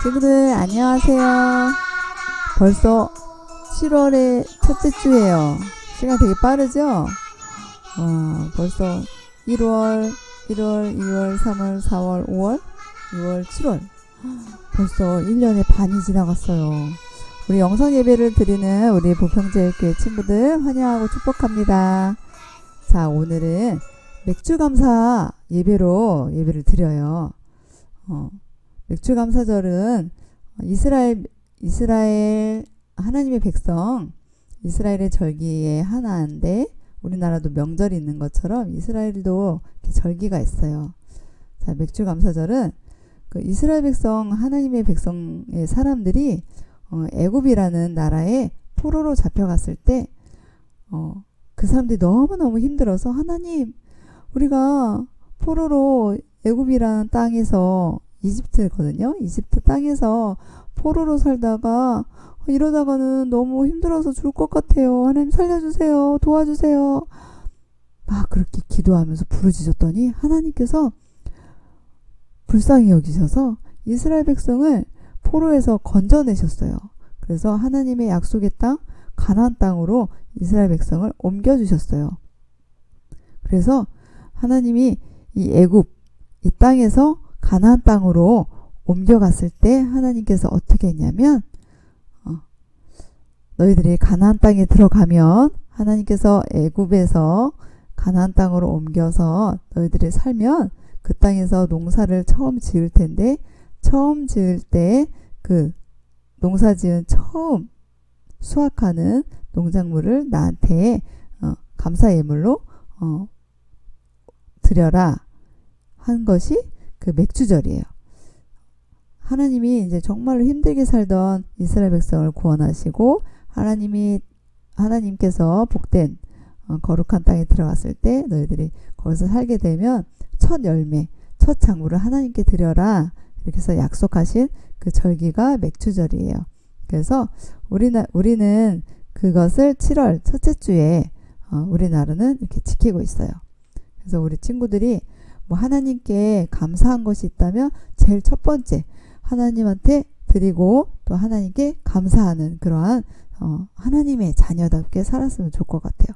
친구들 안녕하세요. 벌써 7월의 첫째 주예요. 시간 되게 빠르죠? 벌써 1월, 2월, 3월, 4월, 5월, 6월, 7월 벌써 1년의 반이 지나갔어요. 우리 영상 예배를 드리는 우리 보평제일교회 친구들 환영하고 축복합니다. 자, 오늘은 맥주감사 예배를 드려요. 맥주감사절은 이스라엘 하나님의 백성, 이스라엘의 절기의 하나인데 우리나라도 명절이 있는 것처럼 이스라엘도 이렇게 절기가 있어요. 자, 맥주감사절은 그 이스라엘 백성, 하나님의 백성의 사람들이 애굽이라는 나라에 포로로 잡혀갔을 때 그 사람들이 너무너무 힘들어서 하나님, 우리가 포로로 애굽이라는 땅에서 이집트거든요. 이집트 땅에서 포로로 살다가 이러다가는 너무 힘들어서 죽을 것 같아요. 하나님 살려주세요. 도와주세요. 막 그렇게 기도하면서 부르짖었더니 하나님께서 불쌍히 여기셔서 이스라엘 백성을 포로에서 건져내셨어요. 그래서 하나님의 약속의 땅 가나안 땅으로 이스라엘 백성을 옮겨주셨어요. 그래서 하나님이 이 애굽 이 땅에서 가나안 땅으로 옮겨갔을 때 하나님께서 어떻게 했냐면 너희들이 가나안 땅에 들어가면 하나님께서 애굽에서 가나안 땅으로 옮겨서 너희들이 살면 그 땅에서 농사를 처음 지을 텐데 처음 지을 때 그 농사 지은 처음 수확하는 농작물을 나한테 감사 예물로 드려라 한 것이 그 맥주절이에요. 하나님이 이제 정말로 힘들게 살던 이스라엘 백성을 구원하시고 하나님께서 복된 거룩한 땅에 들어갔을 때 너희들이 거기서 살게 되면 첫 열매, 첫 작물을 하나님께 드려라 이렇게 해서 약속하신 그 절기가 맥주절이에요. 그래서 우리는 그것을 7월 첫째 주에 우리나라는 이렇게 지키고 있어요. 그래서 우리 친구들이 뭐 하나님께 감사한 것이 있다면 제일 첫 번째 하나님한테 드리고 또 하나님께 감사하는 그러한 하나님의 자녀답게 살았으면 좋을 것 같아요.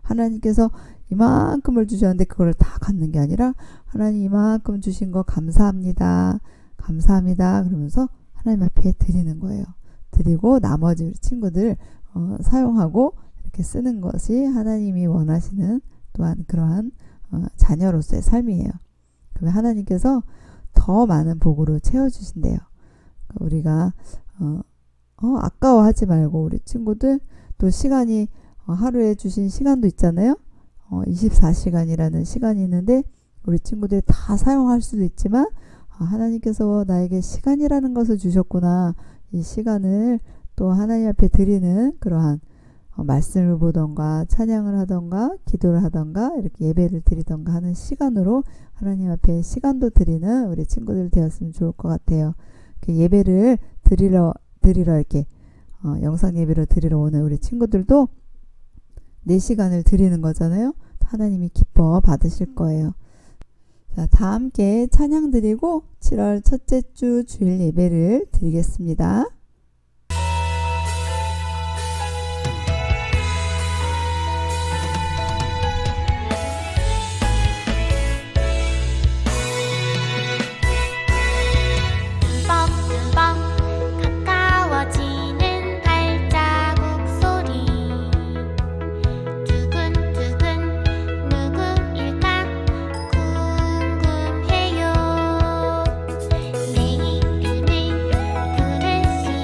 하나님께서 이만큼을 주셨는데 그걸 다 갖는 게 아니라 하나님 이만큼 주신 거 감사합니다. 감사합니다. 그러면서 하나님 앞에 드리는 거예요. 드리고 나머지 우리 친구들 사용하고 이렇게 쓰는 것이 하나님이 원하시는 또한 그러한 자녀로서의 삶이에요. 그러면 하나님께서 더 많은 복으로 채워주신대요. 우리가 아까워하지 말고 우리 친구들 또 시간이 하루에 주신 시간도 있잖아요. 24시간이라는 시간이 있는데 우리 친구들이 다 사용할 수도 있지만 하나님께서 나에게 시간이라는 것을 주셨구나. 이 시간을 또 하나님 앞에 드리는 그러한 말씀을 보던가 찬양을 하던가 기도를 하던가 이렇게 예배를 드리던가 하는 시간으로 하나님 앞에 시간도 드리는 우리 친구들 되었으면 좋을 것 같아요. 예배를 드리러 이렇게 영상 예배를 드리러 오는 우리 친구들도 내 시간을 드리는 거잖아요. 하나님이 기뻐 받으실 거예요. 자, 다 함께 찬양 드리고 7월 첫째 주 주일 예배를 드리겠습니다. 내 이름을 부르시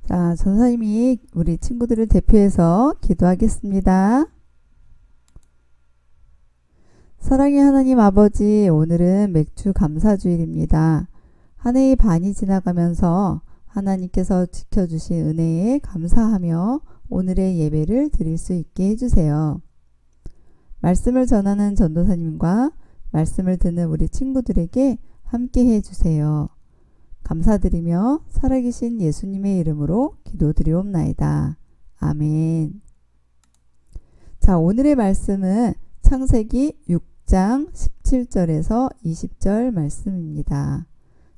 자, 전사님이 우리 친구들을 대표해서 기도하겠습니다. 사랑의 하나님 아버지, 오늘은 맥주 감사주일입니다. 한 해의 반이 지나가면서 하나님께서 지켜주신 은혜에 감사하며 오늘의 예배를 드릴 수 있게 해주세요. 말씀을 전하는 전도사님과 말씀을 듣는 우리 친구들에게 함께 해주세요. 감사드리며 살아계신 예수님의 이름으로 기도드리옵나이다. 아멘. 자, 오늘의 말씀은 창세기 6장 17절에서 20절 말씀입니다.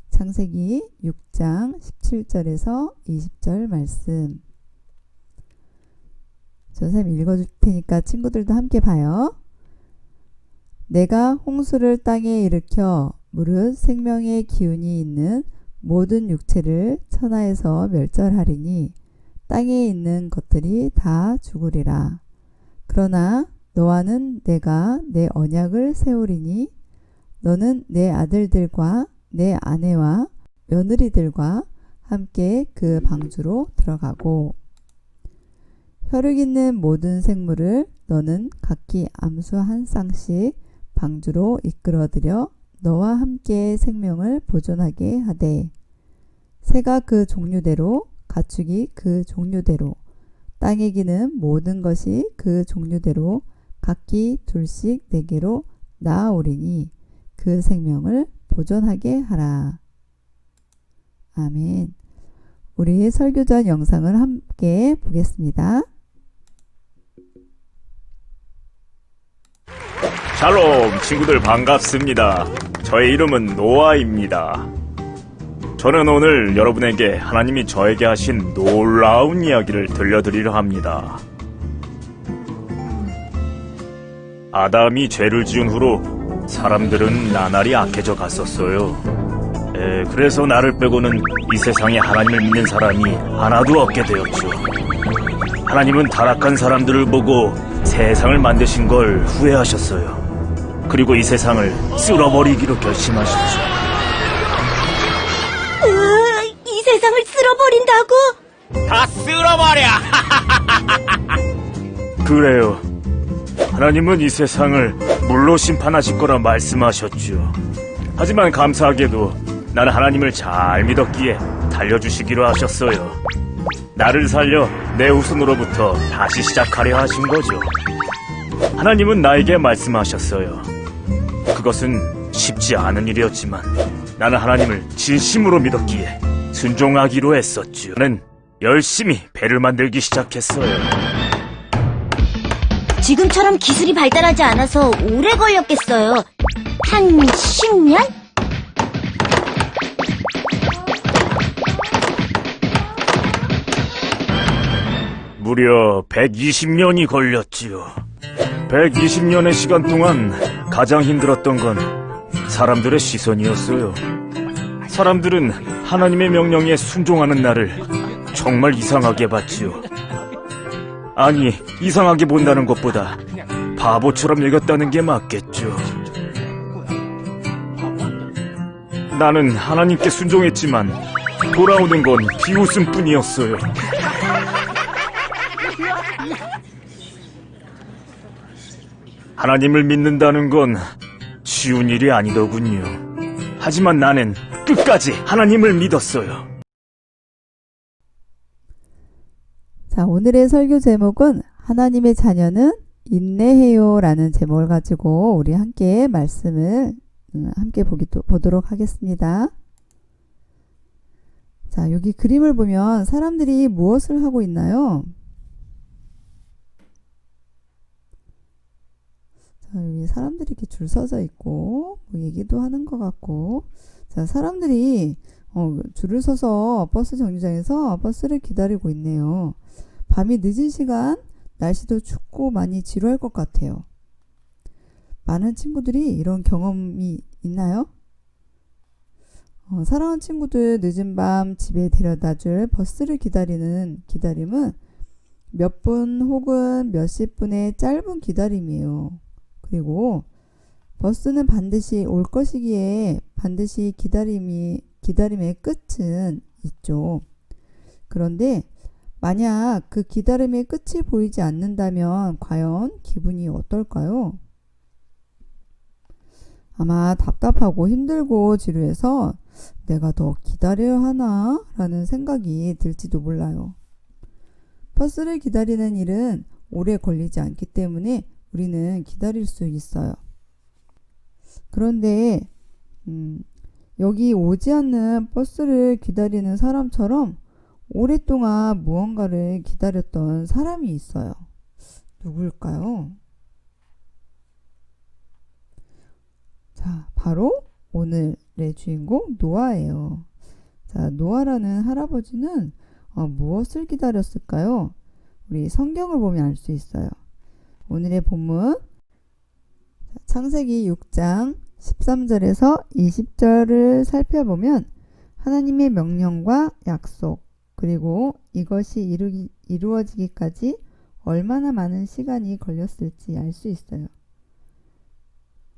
창세기 6장 17절에서 20절 말씀. 선생님 읽어줄 테니까 친구들도 함께 봐요. 내가 홍수를 땅에 일으켜 무릇 생명의 기운이 있는 모든 육체를 천하에서 멸절하리니 땅에 있는 것들이 다 죽으리라. 그러나 너와는 내가 내 언약을 세우리니 너는 내 아들들과 내 아내와 며느리들과 함께 그 방주로 들어가고 혈육 있는 모든 생물을 너는 각기 암수 한 쌍씩 방주로 이끌어들여 너와 함께 생명을 보존하게 하되 새가 그 종류대로 가축이 그 종류대로 땅에 기는 모든 것이 그 종류대로 각기 둘씩 내게로 나아오리니 그 생명을 보존하게 하라. 아멘. 우리 설교 전 영상을 함께 보겠습니다. 샬롬 친구들 반갑습니다. 저의 이름은 노아입니다. 저는 오늘 여러분에게 하나님이 저에게 하신 놀라운 이야기를 들려드리려 합니다. 아담이 죄를 지은 후로 사람들은 나날이 악해져 갔었어요. 그래서 나를 빼고는 이 세상에 하나님을 믿는 사람이 하나도 없게 되었죠. 하나님은 타락한 사람들을 보고 세상을 만드신 걸 후회하셨어요. 그리고 이 세상을 쓸어버리기로 결심하셨죠. 이 세상을 쓸어버린다고? 다 쓸어버려! 그래요. 하나님은 이 세상을 물로 심판하실 거라 말씀하셨죠. 하지만 감사하게도 나는 하나님을 잘 믿었기에 달려주시기로 하셨어요. 나를 살려 내 후손으로부터 다시 시작하려 하신 거죠. 하나님은 나에게 말씀하셨어요. 그것은 쉽지 않은 일이었지만 나는 하나님을 진심으로 믿었기에 순종하기로 했었죠. 나는 열심히 배를 만들기 시작했어요. 지금처럼 기술이 발달하지 않아서 오래 걸렸겠어요. 한 10년? 무려 120년이 걸렸지요. 120년의 시간 동안 가장 힘들었던 건 사람들의 시선이었어요. 사람들은 하나님의 명령에 순종하는 나를 정말 이상하게 봤지요. 아니, 이상하게 본다는 것보다 바보처럼 여겼다는 게 맞겠죠. 나는 하나님께 순종했지만 돌아오는 건 비웃음뿐이었어요. 하나님을 믿는다는 건 쉬운 일이 아니더군요. 하지만 나는 끝까지 하나님을 믿었어요. 자, 오늘의 설교 제목은 하나님의 자녀는 인내해요 라는 제목을 가지고 우리 함께 말씀을 함께 보도록 하겠습니다. 자, 여기 그림을 보면 사람들이 무엇을 하고 있나요? 자, 여기 사람들이 이렇게 줄 서져 있고 뭐 얘기도 하는 것 같고, 자, 사람들이 줄을 서서 버스 정류장에서 버스를 기다리고 있네요. 밤이 늦은 시간, 날씨도 춥고 많이 지루할 것 같아요. 많은 친구들이 이런 경험이 있나요? 사랑하는 친구들, 늦은 밤 집에 데려다줄 버스를 기다림은 몇 분 혹은 몇십 분의 짧은 기다림이에요. 그리고 버스는 반드시 올 것이기에 반드시 기다림의 끝은 있죠. 그런데 만약 그 기다림의 끝이 보이지 않는다면 과연 기분이 어떨까요? 아마 답답하고 힘들고 지루해서 내가 더 기다려야 하나? 라는 생각이 들지도 몰라요. 버스를 기다리는 일은 오래 걸리지 않기 때문에 우리는 기다릴 수 있어요. 그런데 여기 오지 않는 버스를 기다리는 사람처럼 오랫동안 무언가를 기다렸던 사람이 있어요. 누굴까요? 자, 바로 오늘의 주인공 노아예요. 자, 노아라는 할아버지는 무엇을 기다렸을까요? 우리 성경을 보면 알 수 있어요. 오늘의 본문 창세기 6장 13절에서 20절을 살펴보면 하나님의 명령과 약속 그리고 이것이 이루어지기까지 얼마나 많은 시간이 걸렸을지 알 수 있어요.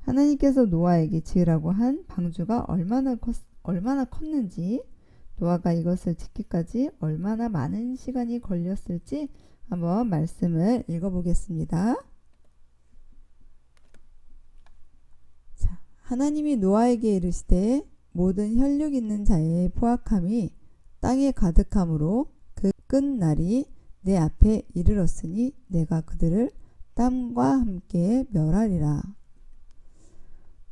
하나님께서 노아에게 지으라고 한 방주가 얼마나 컸는지 노아가 이것을 짓기까지 얼마나 많은 시간이 걸렸을지 한번 말씀을 읽어보겠습니다. 자, 하나님이 노아에게 이르시되 모든 혈육 있는 자의 포악함이 땅에 가득함으로 그 끝날이 내 앞에 이르렀으니 내가 그들을 땀과 함께 멸하리라.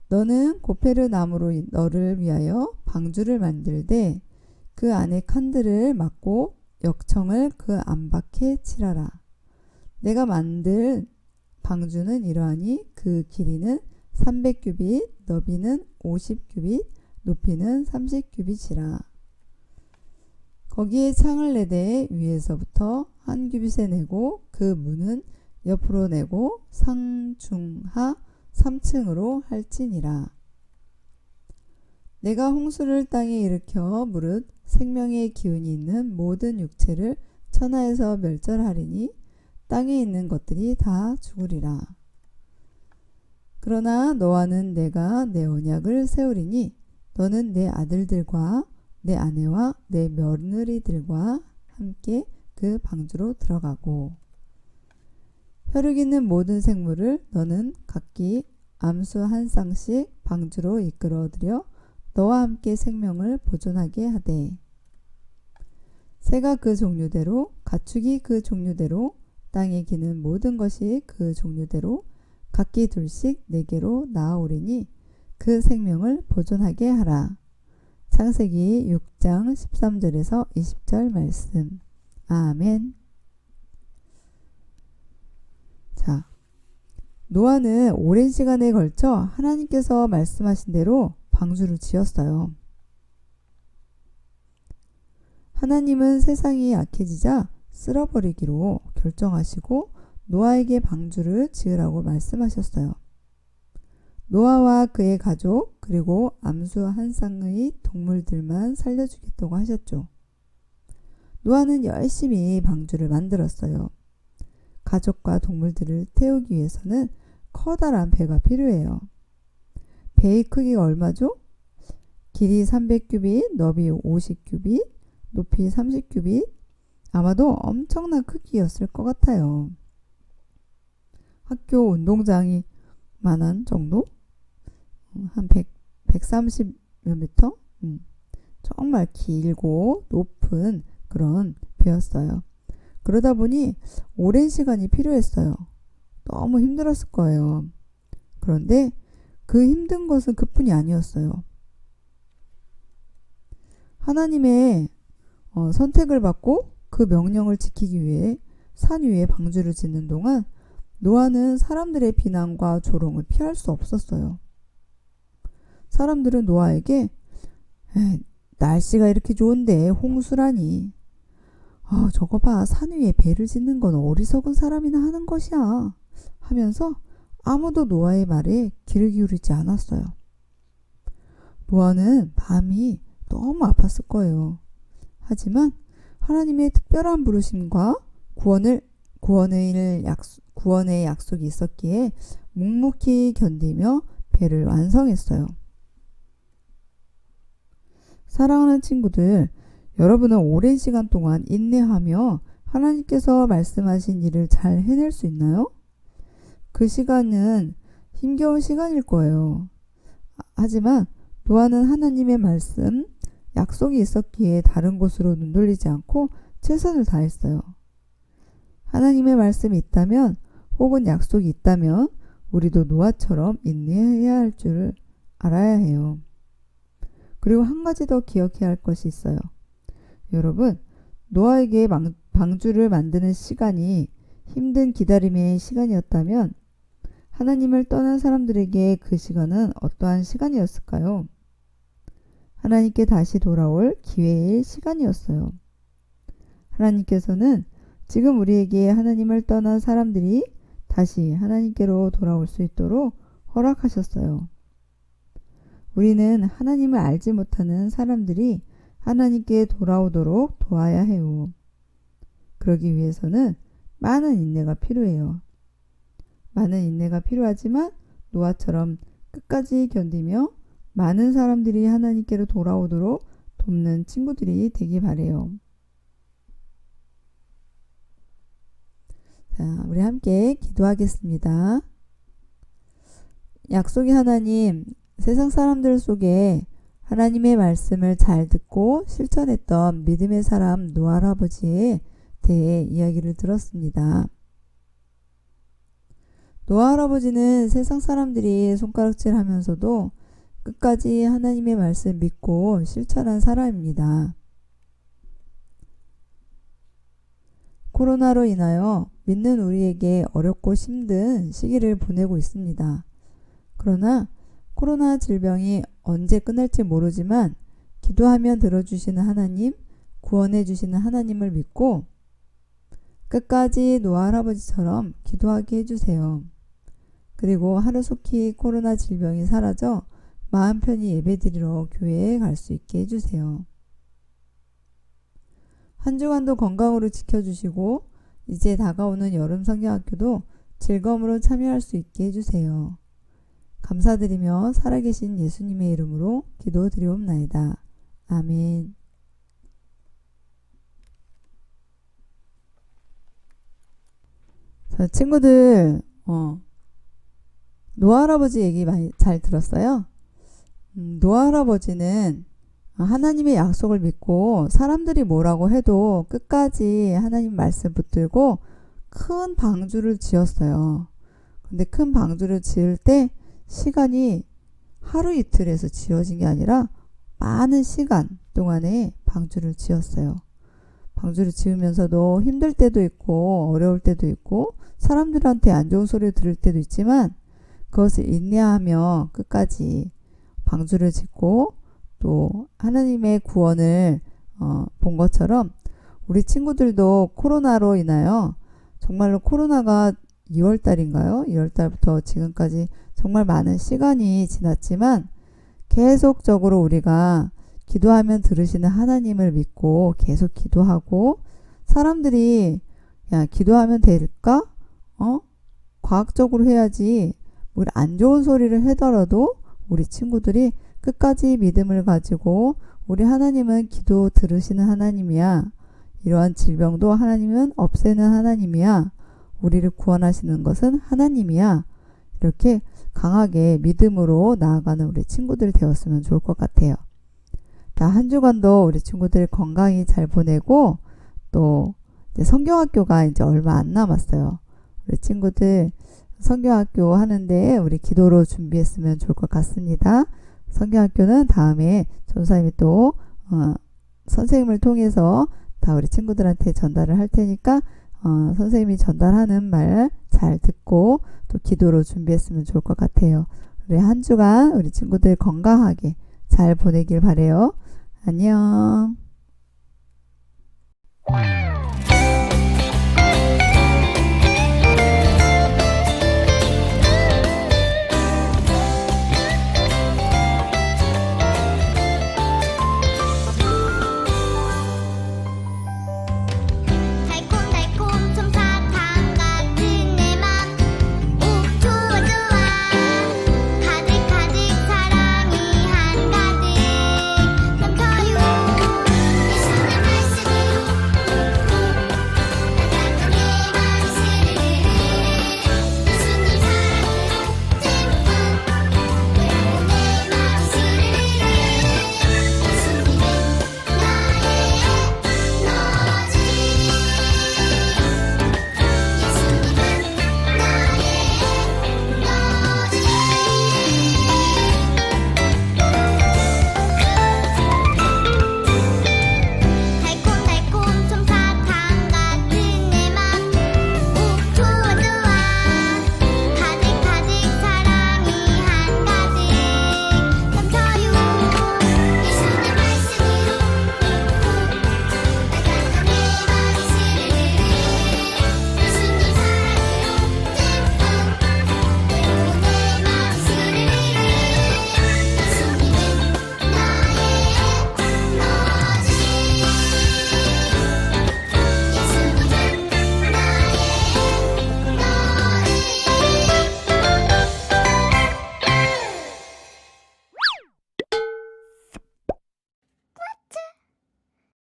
너는 고페르 나무로 너를 위하여 방주를 만들되 그 안에 칸들을 막고 역청을 그 안팎에 칠하라. 내가 만들 방주는 이러하니 그 길이는 300규빗, 너비는 50규빗, 높이는 30규빗이라. 거기에 창을 내되 위에서부터 한 규빗에 내고 그 문은 옆으로 내고 상중하 3층으로 할지니라. 내가 홍수를 땅에 일으켜 무릇 생명의 기운이 있는 모든 육체를 천하에서 멸절하리니 땅에 있는 것들이 다 죽으리라. 그러나 너와는 내가 내 언약을 세우리니 너는 내 아들들과 내 아내와 내 며느리들과 함께 그 방주로 들어가고 혈육 있는 모든 생물을 너는 각기 암수 한 쌍씩 방주로 이끌어들여 너와 함께 생명을 보존하게 하되 새가 그 종류대로 가축이 그 종류대로 땅에 기는 모든 것이 그 종류대로 각기 둘씩 내게로 나아오리니 그 생명을 보존하게 하라. 창세기 6장 13절에서 20절 말씀. 아멘. 자, 노아는 오랜 시간에 걸쳐 하나님께서 말씀하신 대로 방주를 지었어요. 하나님은 세상이 약해지자 쓸어버리기로 결정하시고 노아에게 방주를 지으라고 말씀하셨어요. 노아와 그의 가족 그리고 암수 한 쌍의 동물들만 살려주겠다고 하셨죠. 노아는 열심히 방주를 만들었어요. 가족과 동물들을 태우기 위해서는 커다란 배가 필요해요. 배의 크기가 얼마죠? 길이 300규빗, 너비 50규빗, 높이 30규빗. 아마도 엄청난 크기였을 것 같아요. 학교 운동장이 만한 정도? 한 130몇 미터? 정말 길고 높은 그런 배였어요. 그러다 보니 오랜 시간이 필요했어요. 너무 힘들었을 거예요. 그런데 그 힘든 것은 그뿐이 아니었어요. 하나님의 선택을 받고 그 명령을 지키기 위해 산 위에 방주를 짓는 동안 노아는 사람들의 비난과 조롱을 피할 수 없었어요. 사람들은 노아에게 날씨가 이렇게 좋은데 홍수라니. 저거 봐, 산 위에 배를 짓는 건 어리석은 사람이나 하는 것이야 하면서 아무도 노아의 말에 귀를 기울이지 않았어요. 노아는 마음이 너무 아팠을 거예요. 하지만 하나님의 특별한 부르심과 구원의 약속이 있었기에 묵묵히 견디며 배를 완성했어요. 사랑하는 친구들, 여러분은 오랜 시간 동안 인내하며 하나님께서 말씀하신 일을 잘 해낼 수 있나요? 그 시간은 힘겨운 시간일 거예요. 하지만 노아는 하나님의 말씀, 약속이 있었기에 다른 곳으로 눈 돌리지 않고 최선을 다했어요. 하나님의 말씀이 있다면 혹은 약속이 있다면 우리도 노아처럼 인내해야 할 줄을 알아야 해요. 그리고 한 가지 더 기억해야 할 것이 있어요. 여러분, 노아에게 방주를 만드는 시간이 힘든 기다림의 시간이었다면 하나님을 떠난 사람들에게 그 시간은 어떠한 시간이었을까요? 하나님께 다시 돌아올 기회의 시간이었어요. 하나님께서는 지금 우리에게 하나님을 떠난 사람들이 다시 하나님께로 돌아올 수 있도록 허락하셨어요. 우리는 하나님을 알지 못하는 사람들이 하나님께 돌아오도록 도와야 해요. 그러기 위해서는 많은 인내가 필요해요. 많은 인내가 필요하지만 노아처럼 끝까지 견디며 많은 사람들이 하나님께로 돌아오도록 돕는 친구들이 되기 바래요. 자, 우리 함께 기도하겠습니다. 약속의 하나님, 세상 사람들 속에 하나님의 말씀을 잘 듣고 실천했던 믿음의 사람 노아 할아버지에 대해 이야기를 들었습니다. 노아 할아버지는 세상 사람들이 손가락질 하면서도 끝까지 하나님의 말씀 믿고 실천한 사람입니다. 코로나로 인하여 믿는 우리에게 어렵고 힘든 시기를 보내고 있습니다. 그러나 코로나 질병이 언제 끝날지 모르지만 기도하면 들어주시는 하나님, 구원해 주시는 하나님을 믿고 끝까지 노아 할아버지처럼 기도하게 해주세요. 그리고 하루속히 코로나 질병이 사라져 마음 편히 예배드리러 교회에 갈 수 있게 해주세요. 한 주간도 건강으로 지켜주시고 이제 다가오는 여름 성경학교도 즐거움으로 참여할 수 있게 해주세요. 감사드리며 살아계신 예수님의 이름으로 기도드리옵나이다. 아멘. 자, 친구들, 노아 할아버지 얘기 많이 잘 들었어요? 노아 할아버지는 하나님의 약속을 믿고 사람들이 뭐라고 해도 끝까지 하나님 말씀 붙들고 큰 방주를 지었어요. 근데 큰 방주를 지을 때 시간이 하루 이틀에서 지어진 게 아니라 많은 시간 동안에 방주를 지었어요. 방주를 지으면서도 힘들 때도 있고 어려울 때도 있고 사람들한테 안 좋은 소리를 들을 때도 있지만 그것을 인내하며 끝까지 방주를 짓고 또 하나님의 구원을 본 것처럼 우리 친구들도 코로나로 인하여 정말로 코로나가 2월달인가요? 2월달부터 지금까지 정말 많은 시간이 지났지만 계속적으로 우리가 기도하면 들으시는 하나님을 믿고 계속 기도하고 사람들이 야 기도하면 될까? 과학적으로 해야지 우리 안 좋은 소리를 하더라도 우리 친구들이 끝까지 믿음을 가지고 우리 하나님은 기도 들으시는 하나님이야. 이러한 질병도 하나님은 없애는 하나님이야. 우리를 구원하시는 것은 하나님이야. 이렇게 강하게 믿음으로 나아가는 우리 친구들 되었으면 좋을 것 같아요. 자, 한 주간도 우리 친구들 건강히 잘 보내고 또 이제 성경학교가 이제 얼마 안 남았어요. 우리 친구들 성경학교 하는데 우리 기도로 준비했으면 좋을 것 같습니다. 성경학교는 다음에 전사님이 또 선생님을 통해서 다 우리 친구들한테 전달을 할 테니까 선생님이 전달하는 말 잘 듣고 또 기도로 준비했으면 좋을 것 같아요. 우리 한 주간 우리 친구들 건강하게 잘 보내길 바래요. 안녕.